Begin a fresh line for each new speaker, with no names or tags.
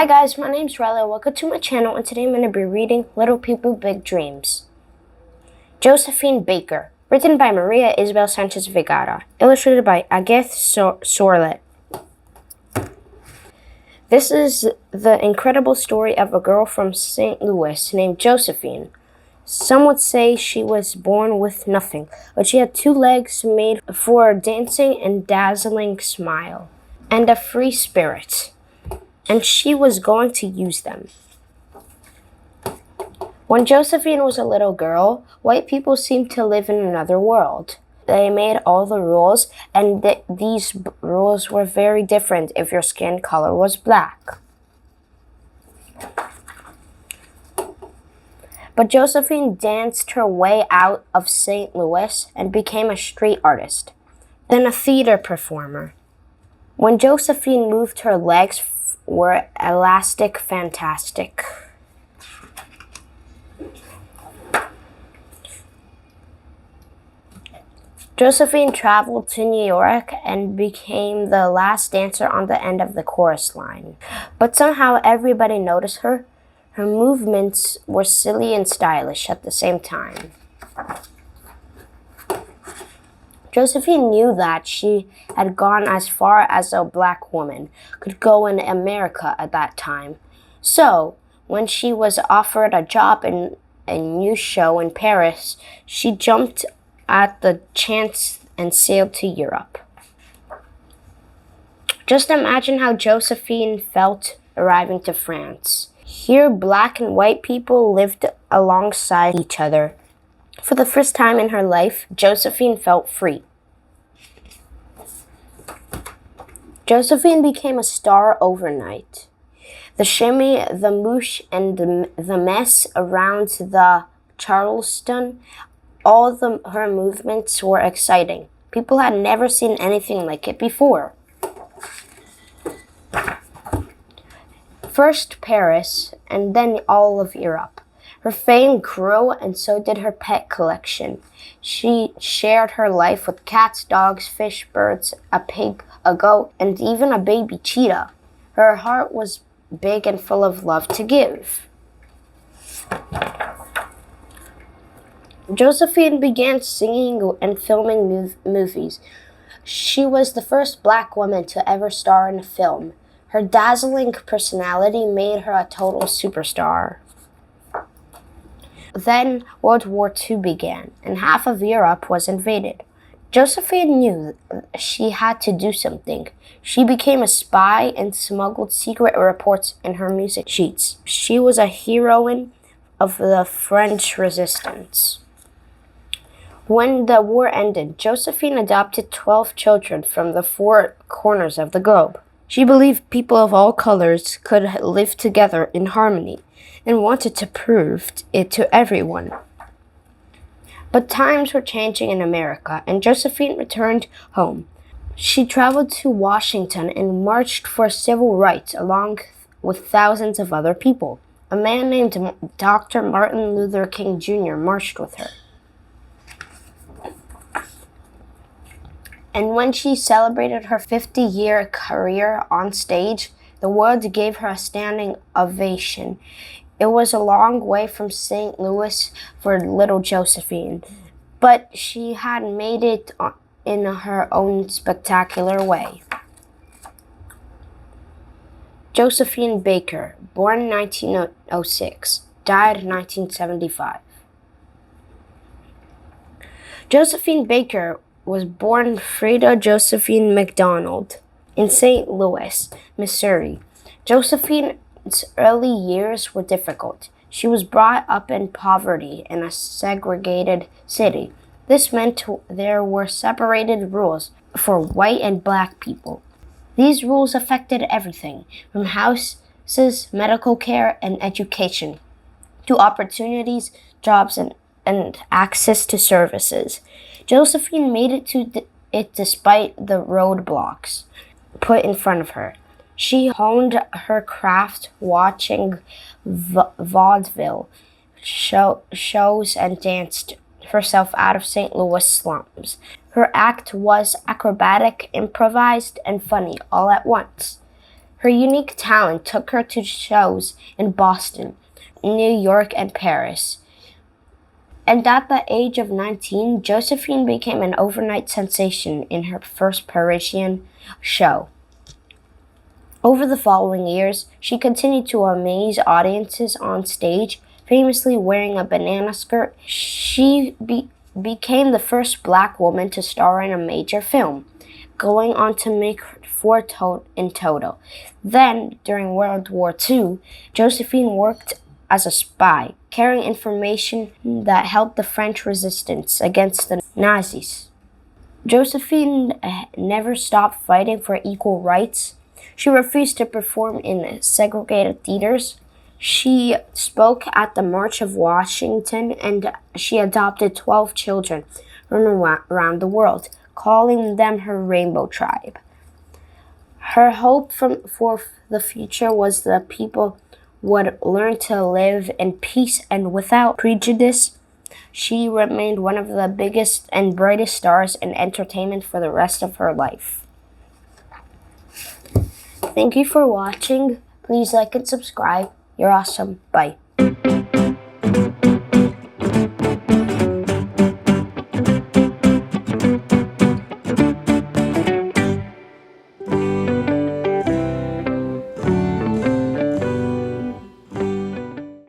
Hi guys, my name's Relja. Welcome to my channel, and today I'm going to be reading Little People, Big Dreams. Josephine Baker, written by Maria Isabel Sanchez Vegara, illustrated by Agathe Sorlet. This is the incredible story of a girl from St. Louis named Josephine. Some would say she was born with nothing, but she had 2 legs made for a dancing and dazzling smile, and a free spirit, and she was going to use them. When Josephine was a little girl, white people seemed to live in another world. They made all the rules, and these rules were very different if your skin color was black. But Josephine danced her way out of St. Louis and became a street artist, then a theater performer. When Josephine moved, her legs were elastic fantastic. Josephine traveled to New York and became the last dancer on the end of the chorus line. But somehow everybody noticed her. Her movements were silly and stylish at the same time. Josephine knew that she had gone as far as a black woman could go in America at that time. So, when she was offered a job in a new show in Paris, she jumped at the chance and sailed to Europe. Just imagine how Josephine felt arriving to France. Here, black and white people lived alongside each other. For the first time in her life, Josephine felt free. Josephine became a star overnight. The shimmy, the moosh, and the mess around the Charleston, her movements were exciting. People had never seen anything like it before. First Paris, and then all of Europe. Her fame grew, and so did her pet collection. She shared her life with cats, dogs, fish, birds, a pig, a goat, and even a baby cheetah. Her heart was big and full of love to give. Josephine began singing and filming movies. She was the first black woman to ever star in a film. Her dazzling personality made her a total superstar. Then World War II began, and half of Europe was invaded. Josephine knew she had to do something. She became a spy and smuggled secret reports in her music sheets. She was a heroine of the French resistance. When the war ended, Josephine adopted 12 children from the 4 corners of the globe. She believed people of all colors could live together in harmony and wanted to prove it to everyone. But times were changing in America, and Josephine returned home. She traveled to Washington and marched for civil rights along with thousands of other people. A man named Dr. Martin Luther King Jr. marched with her. And when she celebrated her 50-year career on stage, the world gave her a standing ovation. It was a long way from St. Louis for little Josephine, but she had made it in her own spectacular way. Josephine Baker, born 1906, died 1975. Josephine Baker was born Frida Josephine McDonald in St. Louis, Missouri. Josephine's early years were difficult. She was brought up in poverty in a segregated city. This meant there were separated rules for white and black people. These rules affected everything, from houses, medical care, and education, to opportunities, jobs, and access to services. Josephine made it to it despite the roadblocks put in front of her. She honed her craft watching vaudeville shows and danced herself out of St. Louis slums. Her act was acrobatic, improvised, and funny all at once. Her unique talent took her to shows in Boston, New York, and Paris. And at the age of 19, Josephine became an overnight sensation in her first Parisian show. Over the following years, she continued to amaze audiences on stage, famously wearing a banana skirt. She became the first Black woman to star in a major film, going on to make 4 in total. Then, during World War II, Josephine worked as a spy, carrying information that helped the French resistance against the Nazis. Josephine never stopped fighting for equal rights. She refused to perform in segregated theaters. She spoke at the March of Washington, and she adopted 12 children from around the world, calling them her Rainbow Tribe. Her hope for the future was that people would learn to live in peace and without prejudice. She remained one of the biggest and brightest stars in entertainment for the rest of her life. Thank you for watching. Please like and subscribe. You're awesome. Bye.